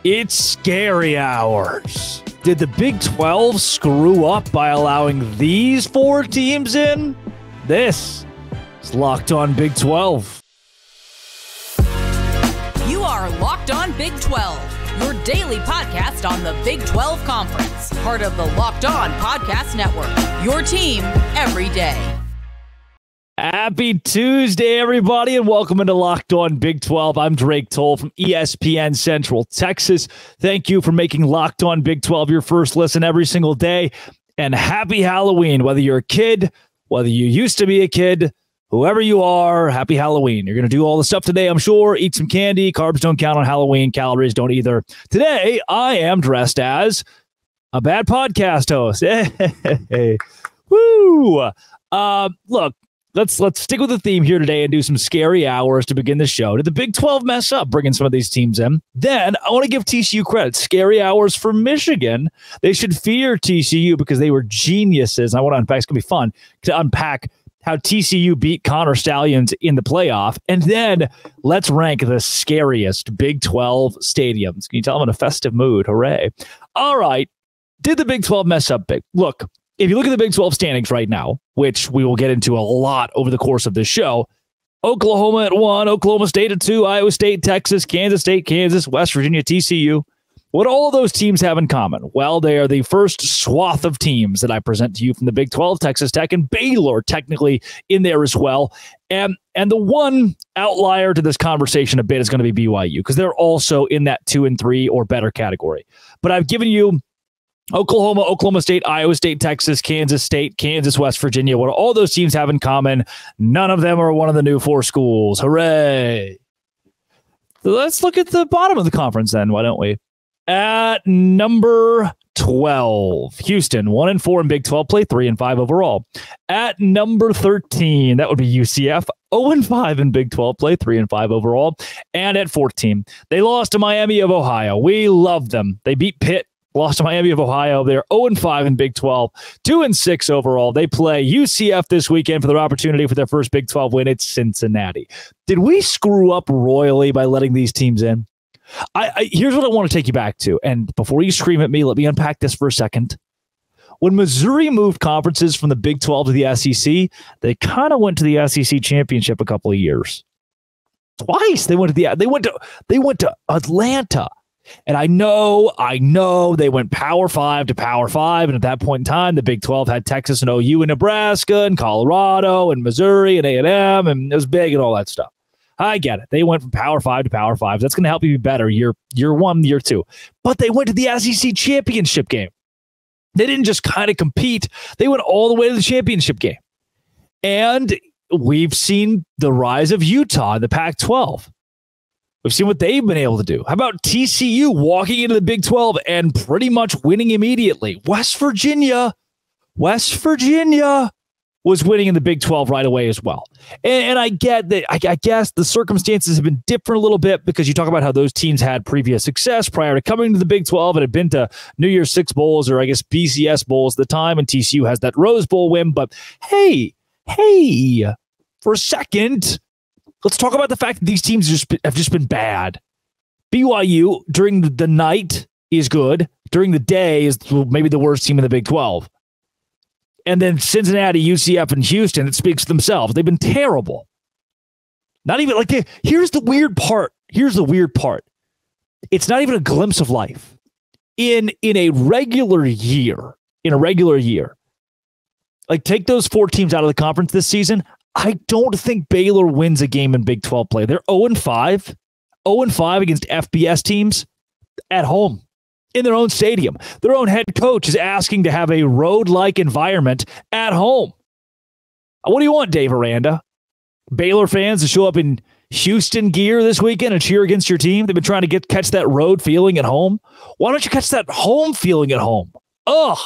It's scary hours. Did the Big 12 screw up by allowing these four teams in? This is Locked On Big 12. You are Locked On Big 12, your daily podcast on the Big 12 Conference, part of the Locked On Podcast Network, your team every day. Happy Tuesday, everybody, and welcome into Locked On Big 12. I'm Drake Toll from ESPN Central Texas. Thank you for making Locked On Big 12 your first listen every single day. And happy Halloween, whether you're a kid, whether you used to be a kid, whoever you are, happy Halloween. You're going to do all the stuff today, I'm sure. Eat some candy. Carbs don't count on Halloween. Calories don't either. Today, I am dressed as a bad podcast host. Hey. Woo! Look. Let's stick with the theme here today and do some scary hours to begin the show. Did the Big 12 mess up bringing some of these teams in? Then I want to give TCU credit. Scary hours for Michigan. They should fear TCU because they were geniuses. I want to unpack. It's going to be fun to unpack how TCU beat Connor Stallions in the playoff. And then let's rank the scariest Big 12 stadiums. Can you tell I'm in a festive mood? Hooray. All right. Did the Big 12 mess up big? Look. If you look at the Big 12 standings right now, which we will get into a lot over the course of this show, Oklahoma at 1, Oklahoma State at 2, Iowa State, Texas, Kansas, West Virginia, TCU. What all those teams have in common? Well, they are the first swath of teams that I present to you from the Big 12, Texas Tech and Baylor technically in there as well. And the one outlier to this conversation a bit is going to be BYU because they're also in that 2 and 3 or better category. But I've given you Oklahoma, Oklahoma State, Iowa State, Texas, Kansas, West Virginia. What all those teams have in common, none of them are one of the new 4 schools. Hooray. So let's look at the bottom of the conference then, why don't we? At number 12, Houston, 1-4 in Big 12 play, 3-5 overall. At number 13, that would be UCF, 0-5 in Big 12 play, 3-5 overall. And at 14, they lost to Miami of Ohio. We love them. They beat Pitt. Lost to Miami of Ohio. They're 0-5 in Big 12, 2-6 overall. They play UCF this weekend for their opportunity for their first Big 12 win. It's Cincinnati. Did we screw up royally by letting these teams in? Here's what I want to take you back to. And before you scream at me, let me unpack this for a second. When Missouri moved conferences from the Big 12 to the SEC, they kind of went to the SEC championship a couple of years. Twice they went to Atlanta. And I know they went Power 5 to Power 5. And at that point in time, the Big 12 had Texas and OU and Nebraska and Colorado and Missouri and A&M. And it was big and all that stuff. I get it. They went from Power 5 to Power 5. That's going to help you be better year 1, year 2. But they went to the SEC championship game. They didn't just kind of compete. They went all the way to the championship game. And we've seen the rise of Utah in the Pac-12. We've seen what they've been able to do. How about TCU walking into the Big 12 and pretty much winning immediately? West Virginia was winning in the Big 12 right away as well. And I get that. I guess the circumstances have been different a little bit because you talk about how those teams had previous success prior to coming to the Big 12 and had been to New Year's Six Bowls or I guess BCS Bowls at the time. And TCU has that Rose Bowl win. But hey, for a second, let's talk about the fact that these teams have just been bad. BYU during the night is good. During the day is maybe the worst team in the Big 12. And then Cincinnati, UCF, and Houston, it speaks for themselves. They've been terrible. Not even like here's the weird part. It's not even a glimpse of life. In a regular year, like take those 4 teams out of the conference this season. I don't think Baylor wins a game in Big 12 play. They're 0-5 against FBS teams at home in their own stadium. Their own head coach is asking to have a road-like environment at home. What do you want, Dave Aranda? Baylor fans to show up in Houston gear this weekend and cheer against your team? They've been trying to catch that road feeling at home. Why don't you catch that home feeling at home? Ugh.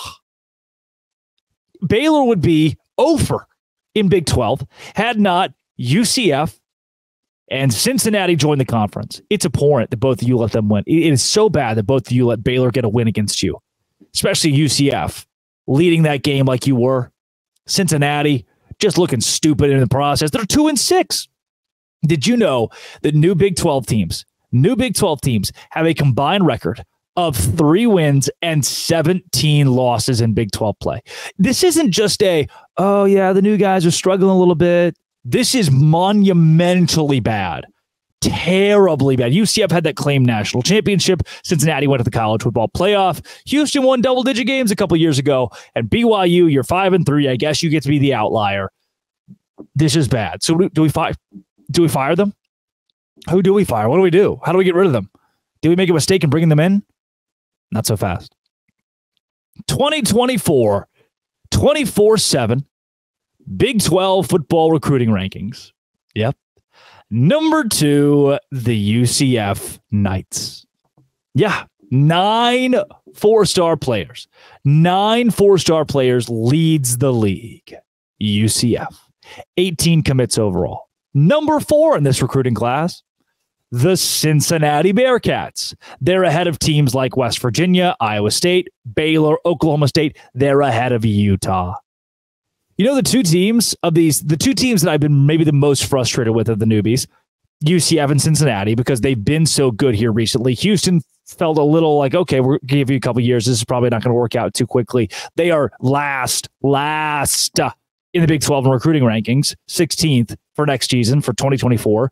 Baylor would be over in Big 12 had not UCF and Cincinnati joined the conference. It's abhorrent that both of you let them win. It is so bad that both of you let Baylor get a win against you, especially UCF leading that game like you were. Cincinnati just looking stupid in the process. They're 2-6. Did you know that new Big 12 teams new Big 12 teams have a combined record of 3 wins and 17 losses in Big 12 play. This isn't just the new guys are struggling a little bit. This is monumentally bad. Terribly bad. UCF had that claimed national championship. Cincinnati went to the college football playoff. Houston won double-digit games a couple years ago. And BYU, you're 5-3. I guess you get to be the outlier. This is bad. So do we fire them? Who do we fire? What do we do? How do we get rid of them? Did we make a mistake in bringing them in? Not so fast. 2024, 24/7, Big 12 football recruiting rankings. Yep. Number 2, the UCF Knights. Yeah, 9 4-star players. 9 4-star players leads the league. UCF. 18 commits overall. Number 4 in this recruiting class, the Cincinnati Bearcats. They're ahead of teams like West Virginia, Iowa State, Baylor, Oklahoma State. They're ahead of Utah. You know, the two teams that I've been maybe the most frustrated with of the newbies, UCF and Cincinnati, because they've been so good here recently. Houston felt a little like, okay, we're going to give you a couple years. This is probably not going to work out too quickly. They are last in the Big 12 in recruiting rankings, 16th for next season for 2024.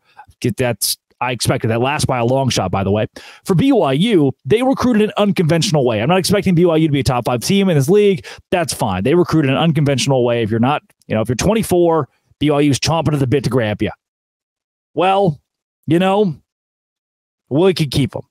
I expected that last by a long shot, by the way. For BYU, they recruited an unconventional way. I'm not expecting BYU to be a top 5 team in this league. That's fine. They recruited an unconventional way. If you're not, if you're 24, BYU's chomping at the bit to grab you. Well, we could keep them.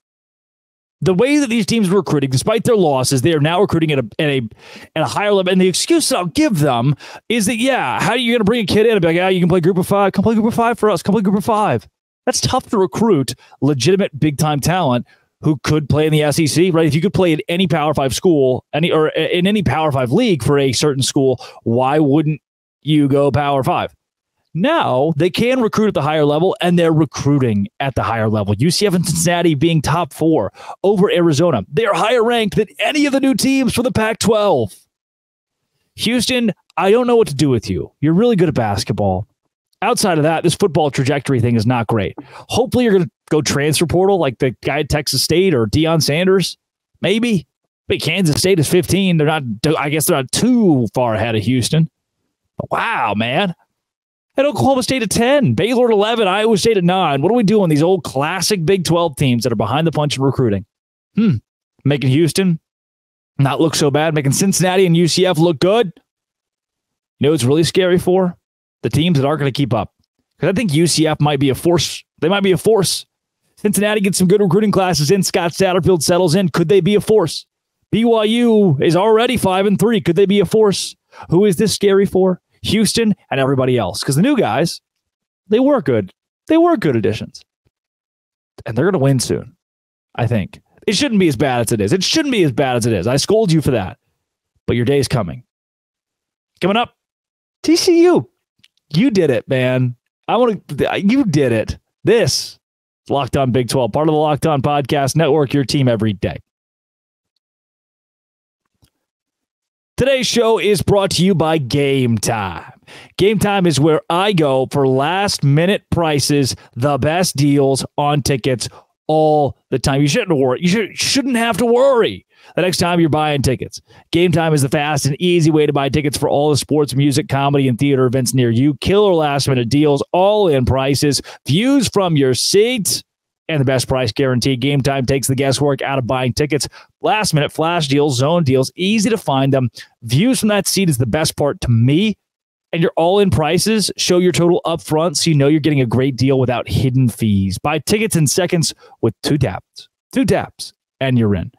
The way that these teams are recruiting, despite their losses, they are now recruiting at a higher level. And the excuse that I'll give them is that, how are you going to bring a kid in and be like, you can play group of 5. Come play group of 5 for us. Come play group of 5. That's tough to recruit legitimate big-time talent who could play in the SEC, right? If you could play at any Power 5 school, or in any Power 5 league for a certain school, why wouldn't you go Power 5? Now, they can recruit at the higher level, and they're recruiting at the higher level. UCF and Cincinnati being top 4 over Arizona. They are higher ranked than any of the new teams for the Pac-12. Houston, I don't know what to do with you. You're really good at basketball. Outside of that, this football trajectory thing is not great. Hopefully you're going to go transfer portal like the guy at Texas State or Deion Sanders. Maybe. But Kansas State is 15. I guess they're not too far ahead of Houston. But wow, man. And Oklahoma State at 10. Baylor at 11. Iowa State at 9. What are we doing? These old classic Big 12 teams that are behind the punch in recruiting. Making Houston not look so bad. Making Cincinnati and UCF look good. You know what's really scary for? The teams that aren't going to keep up. Because I think UCF might be a force. They might be a force. Cincinnati gets some good recruiting classes in. Scott Satterfield settles in. Could they be a force? BYU is already 5-3. Could they be a force? Who is this scary for? Houston and everybody else. Because the new guys, they were good. They were good additions. And they're going to win soon, I think. It shouldn't be as bad as it is. It shouldn't be as bad as it is. I scold you for that. But your day is coming. Coming up, TCU. You did it, man. You did it. This is Locked On Big 12, part of the Locked On Podcast Network, your team every day. Today's show is brought to you by Game Time. Game Time is where I go for last-minute prices, the best deals on tickets all the time. You shouldn't worry. You shouldn't have to worry the next time you're buying tickets. Game Time is the fast and easy way to buy tickets for all the sports, music, comedy, and theater events near you. Killer last-minute deals, all-in prices, views from your seat, and the best price guarantee. Game Time takes the guesswork out of buying tickets. Last-minute flash deals, zone deals, easy to find them. Views from that seat is the best part to me. And your all-in prices show your total up front, so you know you're getting a great deal without hidden fees. Buy tickets in seconds with 2 taps. 2 taps, and you're in.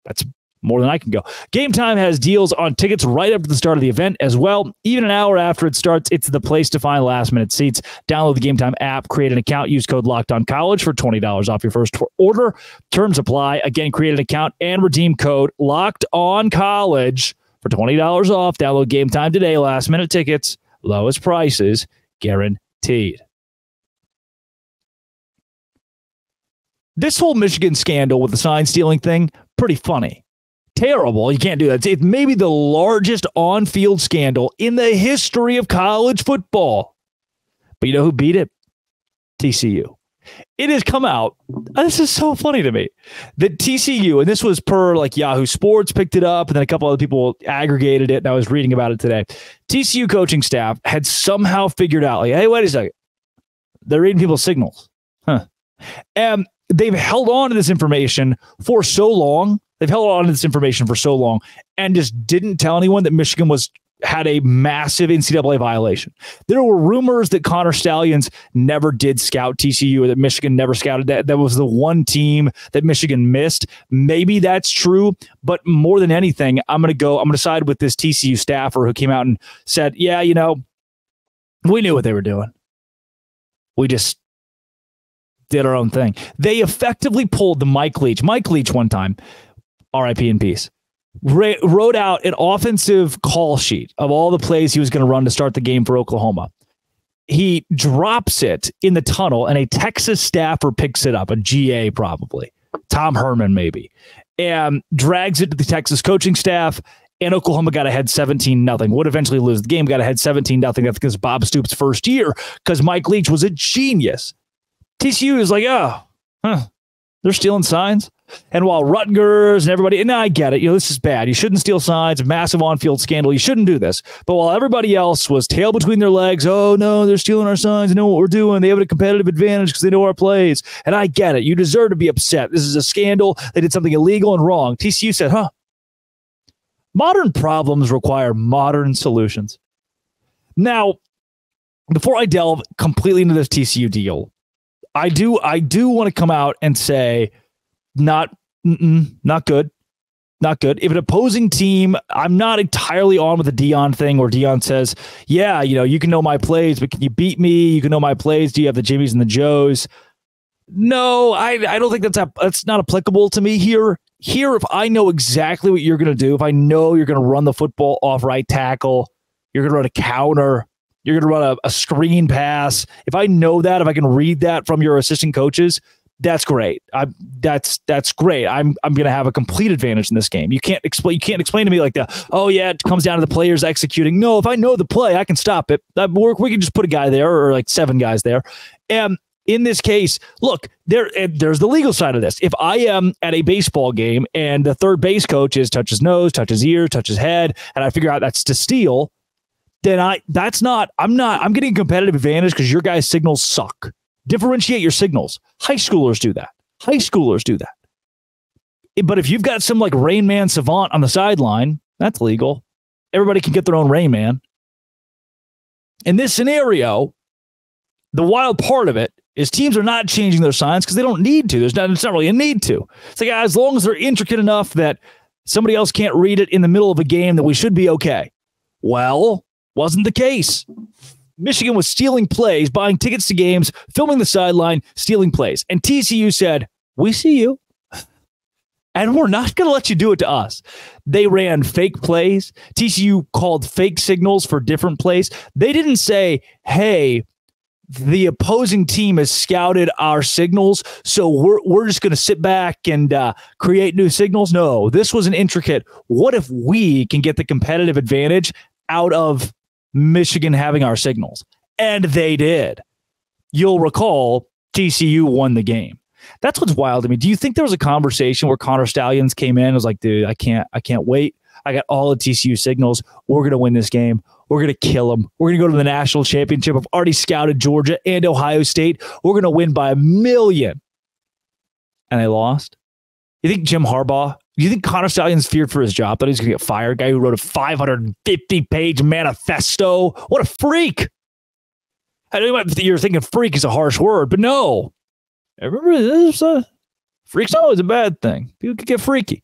That's more than I can go. Game Time has deals on tickets right up to the start of the event as well. Even an hour after it starts, it's the place to find last-minute seats. Download the Game Time app, create an account, use code LOCKEDONCollege for $20 off your first order. Terms apply. Again, create an account and redeem code LOCKEDONCollege for $20 off. Download Game Time today. Last-minute tickets, lowest prices, guaranteed. This whole Michigan scandal with the sign stealing thing, pretty funny. Terrible. You can't do that. It's maybe the largest on-field scandal in the history of college football. But you know who beat it? TCU. It has come out, this is so funny to me, that TCU, and this was per like Yahoo Sports picked it up, and then a couple other people aggregated it, and I was reading about it today. TCU coaching staff had somehow figured out, like, hey, wait a second. They're reading people's signals. Huh. And they've held on to this information for so long. And just didn't tell anyone that Michigan had a massive NCAA violation. There were rumors that Connor Stallions never did scout TCU, or that Michigan never scouted that. That was the one team that Michigan missed. Maybe that's true, but more than anything, I'm going to side with this TCU staffer who came out and said, yeah, we knew what they were doing. We just did our own thing. They effectively pulled the Mike Leach one time, RIP in peace, wrote out an offensive call sheet of all the plays he was going to run to start the game for Oklahoma. He drops it in the tunnel, and a Texas staffer picks it up, a GA probably, Tom Herman maybe, and drags it to the Texas coaching staff, and Oklahoma got ahead 17-0. Would eventually lose the game, got ahead 17-0. That's because Bob Stoops' first year, because Mike Leach was a genius. TCU is like, they're stealing signs. And while Rutgers and everybody, and I get it, this is bad. You shouldn't steal signs, massive on-field scandal. You shouldn't do this. But while everybody else was tail between their legs, oh no, they're stealing our signs. They know what we're doing. They have a competitive advantage because they know our plays. And I get it. You deserve to be upset. This is a scandal. They did something illegal and wrong. TCU said, modern problems require modern solutions. Now, before I delve completely into this TCU deal, I do want to come out and say, not good. Not good. If an opposing team, I'm not entirely on with the Deion thing where Deion says, yeah, you can know my plays, but can you beat me? You can know my plays. Do you have the Jimmies and the Joes? No, I don't think that's not applicable to me here. Here, if I know exactly what you're going to do, if I know you're going to run the football off right tackle, you're going to run a counter, you're going to run a screen pass. If I know that, if I can read that from your assistant coaches, that's great. That's great. I'm going to have a complete advantage in this game. You can't explain to me like that. Oh yeah, it comes down to the players executing. No, if I know the play, I can stop it. We can just put a guy there, or like 7 guys there. And in this case, look, there's the legal side of this. If I am at a baseball game and the third base coach is touch his nose, touch his ear, touch his head, and I figure out that's to steal, then I'm getting a competitive advantage because your guys' signals suck. Differentiate your signals. High schoolers do that. But if you've got some like Rain Man savant on the sideline, that's legal. Everybody can get their own Rain Man. In this scenario, the wild part of it is teams are not changing their signs because they don't need to. It's not really a need to. It's like, as long as they're intricate enough that somebody else can't read it in the middle of a game, that we should be okay. Well, wasn't the case. Michigan was stealing plays, buying tickets to games, filming the sideline, stealing plays. And TCU said, we see you, and we're not going to let you do it to us. They ran fake plays. TCU called fake signals for different plays. They didn't say, hey, the opposing team has scouted our signals, so we're just going to sit back and create new signals. No, this was an intricate, what if we can get the competitive advantage out of Michigan having our signals? And they did. You'll recall TCU won the game. That's what's wild to me. Do you think there was a conversation where Connor Stallions came in and was like, dude, I can't wait. I got all the TCU signals. We're going to win this game. We're going to kill them. We're going to go to the national championship. I've already scouted Georgia and Ohio State. We're going to win by 1,000,000. And they lost. You think Jim Harbaugh, you think Connor Stallions feared for his job, that he's going to get fired? Guy who wrote a 550-page manifesto. What a freak. I know you're thinking freak is a harsh word, but no. Remember, freak's always a bad thing. People can get freaky.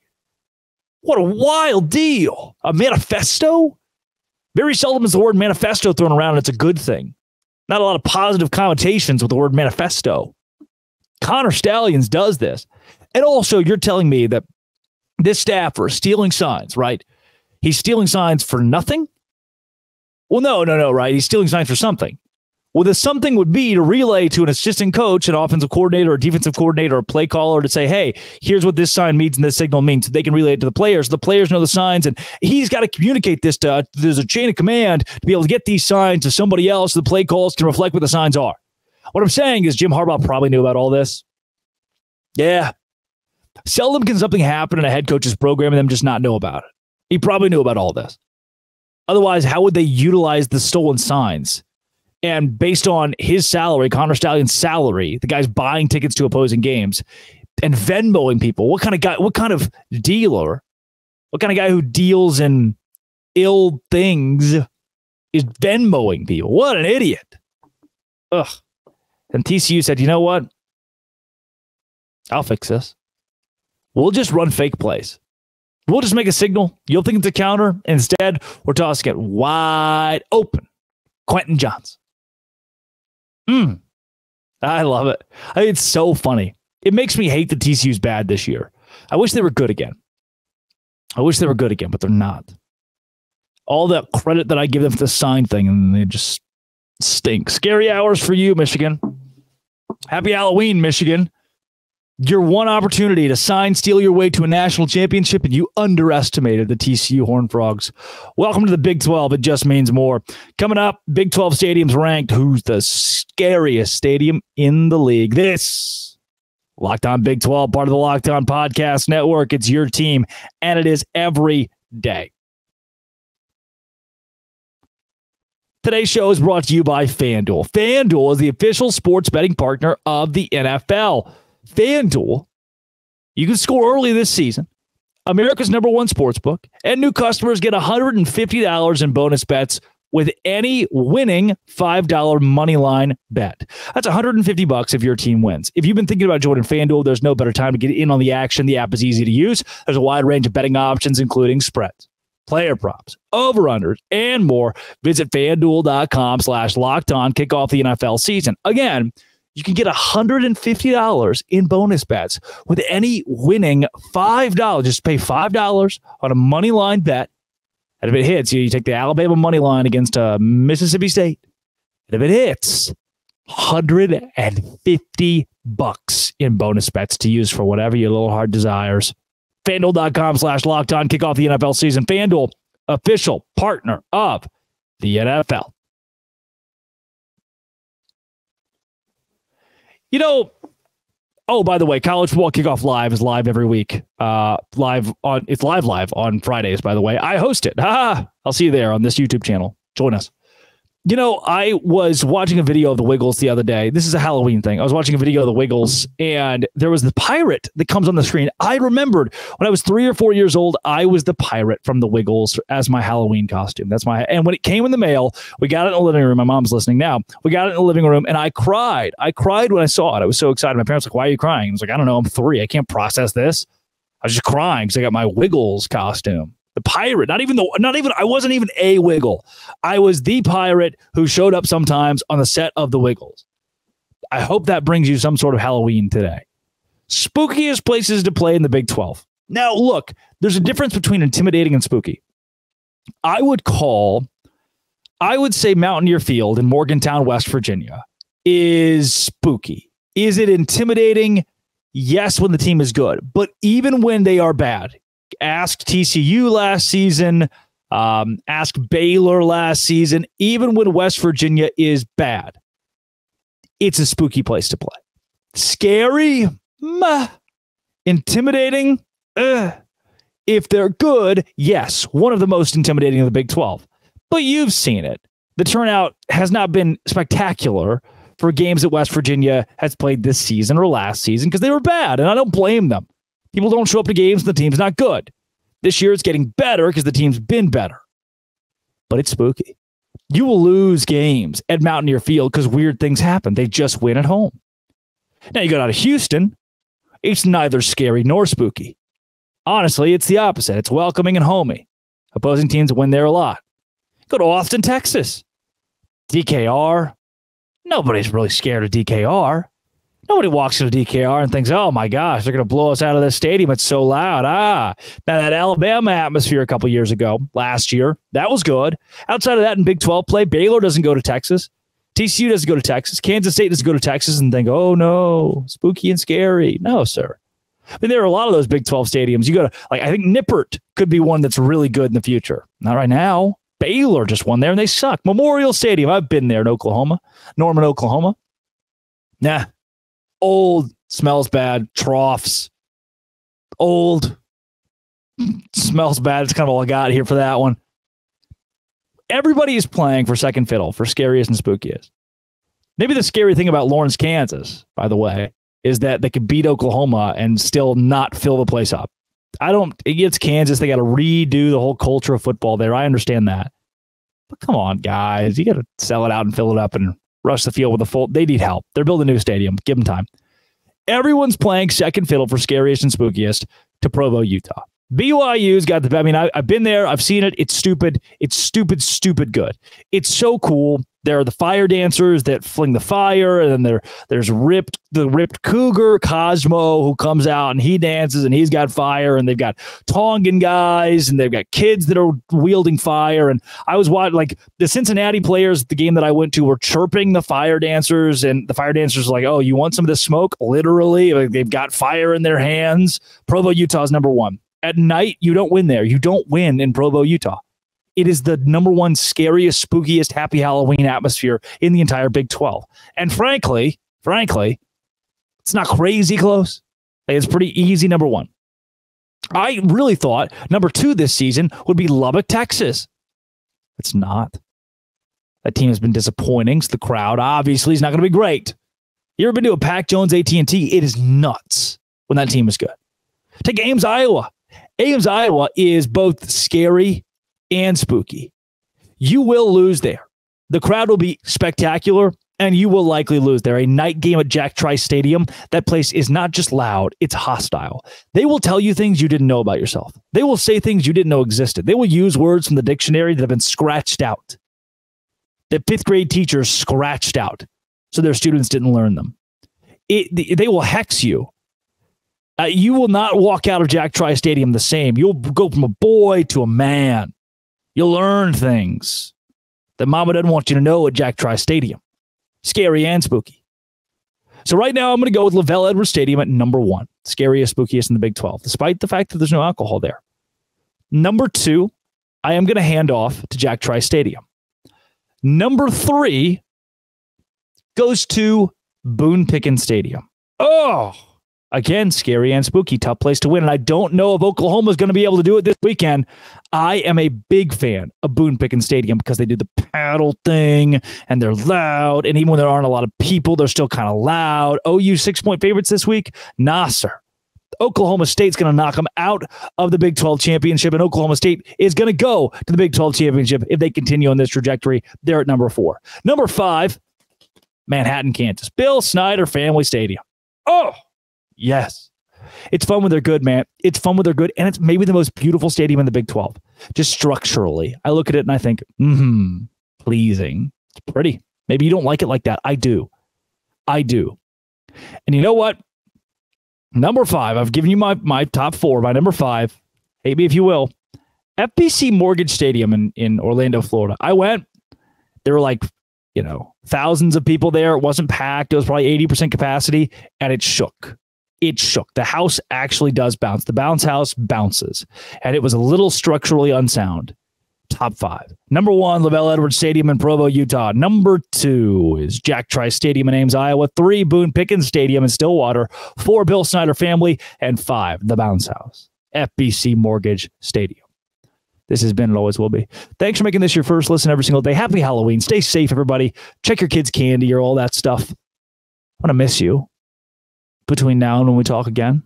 What a wild deal. A manifesto? Very seldom is the word manifesto thrown around, and it's a good thing. Not a lot of positive connotations with the word manifesto. Connor Stallions does this. And also, you're telling me that this staffer is stealing signs, right? He's stealing signs for nothing? Well, no, right? He's stealing signs for something. Well, the something would be to relay to an assistant coach, an offensive coordinator, a defensive coordinator, a play caller to say, hey, here's what this sign means and this signal means. So they can relay it to the players. The players know the signs, and he's got to communicate this there's a chain of command to be able to get these signs to somebody else. So the play calls can reflect what the signs are. What I'm saying is Jim Harbaugh probably knew about all this. Yeah. Seldom can something happen in a head coach's program and them just not know about it. He probably knew about all this. Otherwise, how would they utilize the stolen signs? And based on his salary, Connor Stallion's salary, the guy's buying tickets to opposing games and Venmoing people. What kind of guy, what kind of dealer, what kind of guy who deals in ill things is Venmoing people? What an idiot. Ugh. And TCU said, you know what? I'll fix this. We'll just run fake plays. We'll just make a signal. You'll think it's a counter. Instead, we're tossing it wide open. Quentin Johns. I love it. It's so funny. It makes me hate that TCU's bad this year. I wish they were good again. But they're not. All that credit that I give them for the sign thing, and they just stink. Scary hours for you, Michigan. Happy Halloween, Michigan. Your one opportunity to steal your way to a national championship, and you underestimated the TCU Horned Frogs. Welcome to the Big 12. It just means more. Coming up, Big 12 stadiums ranked. Who's the scariest stadium in the league? This Locked On Big 12, part of the Locked On Podcast Network. It's your team, and it is every day. Today's show is brought to you by FanDuel. FanDuel is the official sports betting partner of the NFL. FanDuel, you can score early this season. America's #1 sportsbook, and new customers get $150 in bonus bets with any winning $5 money line bet. That's $150 if your team wins. If you've been thinking about joining FanDuel, there's no better time to get in on the action. The app is easy to use. There's a wide range of betting options, including spreads, player props, over-unders, and more. Visit FanDuel.com/lockedon. Kick off the NFL season. Again, you can get $150 in bonus bets with any winning $5. Just pay $5 on a money line bet. And if it hits, you take the Alabama money line against Mississippi State. And if it hits, $150 in bonus bets to use for whatever your little heart desires. FanDuel.com/lockedon. Kick off the NFL season. FanDuel, official partner of the NFL. You know, oh, by the way, College Football Kickoff Live is live every week. It's live on Fridays, by the way. I host it. I'll see you there on this YouTube channel. Join us. You know, I was watching a video of the Wiggles the other day. This is a Halloween thing. I was watching a video of the Wiggles, and there was the pirate that comes on the screen. I remembered when I was 3 or 4 years old, I was the pirate from the Wiggles as my Halloween costume. And when it came in the mail, we got it in the living room. My mom's listening now. We got it in the living room, and I cried. I cried when I saw it. I was so excited. My parents were like, "Why are you crying?" I was like, "I don't know. I'm 3. I can't process this." I was just crying because I got my Wiggles costume. The pirate, I wasn't even a Wiggle. I was the pirate who showed up sometimes on the set of the Wiggles. I hope that brings you some sort of Halloween today. Spookiest places to play in the Big 12. Now, look, there's a difference between intimidating and spooky. I would say Mountaineer Field in Morgantown, West Virginia is spooky. Is it intimidating? Yes, when the team is good. But even when they are bad, ask TCU last season, ask Baylor last season, even when West Virginia is bad, it's a spooky place to play. Scary? Meh. Intimidating? If they're good, yes, one of the most intimidating of the Big 12. But you've seen it. The turnout has not been spectacular for games that West Virginia has played this season or last season because they were bad, and I don't blame them. People don't show up to games and the team's not good. This year it's getting better because the team's been better. But it's spooky. You will lose games at Mountaineer Field because weird things happen. They just win at home. Now you go down to Houston. It's neither scary nor spooky. Honestly, it's the opposite. It's welcoming and homey. Opposing teams win there a lot. Go to Austin, Texas. DKR. Nobody's really scared of DKR. Nobody walks into DKR and thinks, oh my gosh, they're going to blow us out of this stadium. It's so loud. Now that Alabama atmosphere a couple years ago, last year, that was good. Outside of that in Big 12 play, Baylor doesn't go to Texas. TCU doesn't go to Texas. Kansas State doesn't go to Texas and think, oh no, spooky and scary. No, sir. I mean, there are a lot of those Big 12 stadiums. You go to, I think Nippert could be one that's really good in the future. Not right now. Baylor just won there and they suck. Memorial Stadium. I've been there in Oklahoma, Norman, Oklahoma. Nah. Old, smells bad, troughs. Old, smells bad. It's kind of all I got here for that one. Everybody is playing for second fiddle, for scariest and spookiest. Maybe the scary thing about Lawrence, Kansas, by the way, is that they could beat Oklahoma and still not fill the place up. It's Kansas. They got to redo the whole culture of football there. I understand that. But come on, guys. You got to sell it out and fill it up and rush the field with a full. They need help. They're building a new stadium. Give them time. Everyone's playing second fiddle for scariest and spookiest to Provo, Utah. BYU's got the. I mean, I've been there. I've seen it. It's stupid. It's stupid good. It's so cool. There are the fire dancers that fling the fire, and then there's the ripped cougar Cosmo who comes out and he dances and he's got fire, and they've got Tongan guys and they've got kids that are wielding fire. And I was watching, like, the Cincinnati players at the game that I went to were chirping the fire dancers, and the fire dancers were like, "Oh, you want some of this smoke?" Literally, like, they've got fire in their hands. Provo, Utah is number one. At night, you don't win there. You don't win in Provo, Utah. It is the number one scariest, spookiest, happy Halloween atmosphere in the entire Big 12. And frankly, it's not crazy close. It's pretty easy, number one. I really thought number two this season would be Lubbock, Texas. It's not. That team has been disappointing. So the crowd obviously is not going to be great. You ever been to a Pac Jones AT&T? It is nuts when that team is good. Take Ames, Iowa. Ames, Iowa is both scary and spooky. You will lose there. The crowd will be spectacular, and you will likely lose there. A night game at Jack Trice Stadium, that place is not just loud, it's hostile. They will tell you things you didn't know about yourself. They will say things you didn't know existed. They will use words from the dictionary that have been scratched out, that fifth grade teachers scratched out so their students didn't learn them. They will hex you. You will not walk out of Jack Trice Stadium the same. You'll go from a boy to a man. You'll learn things that mama doesn't want you to know at Jack Trice Stadium. Scary and spooky. So right now, I'm going to go with Lavelle Edwards Stadium at number one. Scariest, spookiest in the Big 12, despite the fact that there's no alcohol there. Number two, I am going to hand off to Jack Trice Stadium. Number three goes to Boone Pickens Stadium. Oh, again, scary and spooky, tough place to win. And I don't know if Oklahoma is going to be able to do it this weekend. I am a big fan of Boone Pickens Stadium because they do the paddle thing and they're loud. And even when there aren't a lot of people, they're still kind of loud. OU 6-point favorites this week? Nah, sir. Oklahoma State's going to knock them out of the Big 12 championship, and Oklahoma State is going to go to the Big 12 championship if they continue on this trajectory. They're at number 4. Number 5, Manhattan, Kansas. Bill Snyder Family Stadium. Oh, yes. It's fun when they're good, man. It's fun when they're good, and it's maybe the most beautiful stadium in the Big 12. Just structurally. I look at it and I think, pleasing. It's pretty. Maybe you don't like it like that. I do. And you know what? Number 5, I've given you my top 4. My number 5, hate me if you will, FBC Mortgage Stadium in Orlando, Florida. I went. There were like, thousands of people there. It wasn't packed. It was probably 80% capacity, and it shook. It shook. The house actually does bounce. The bounce house bounces, and it was a little structurally unsound. Top 5. Number 1, Lavelle Edwards Stadium in Provo, Utah. Number 2 is Jack Trice Stadium in Ames, Iowa. 3, Boone Pickens Stadium in Stillwater. 4, Bill Snyder Family. And 5, the Bounce House, FBC Mortgage Stadium. This has been and always will be. Thanks for making this your first listen every single day. Happy Halloween. Stay safe, everybody. Check your kids' candy or all that stuff. I'm going to miss you between now and when we talk again.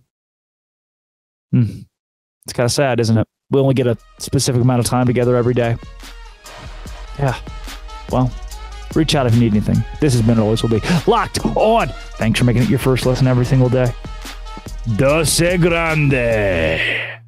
It's kind of sad, isn't it? We only get a specific amount of time together every day. Yeah. Well, reach out if you need anything. This has been and always will be Locked On. Thanks for making it your first listen every single day. Dose Grande.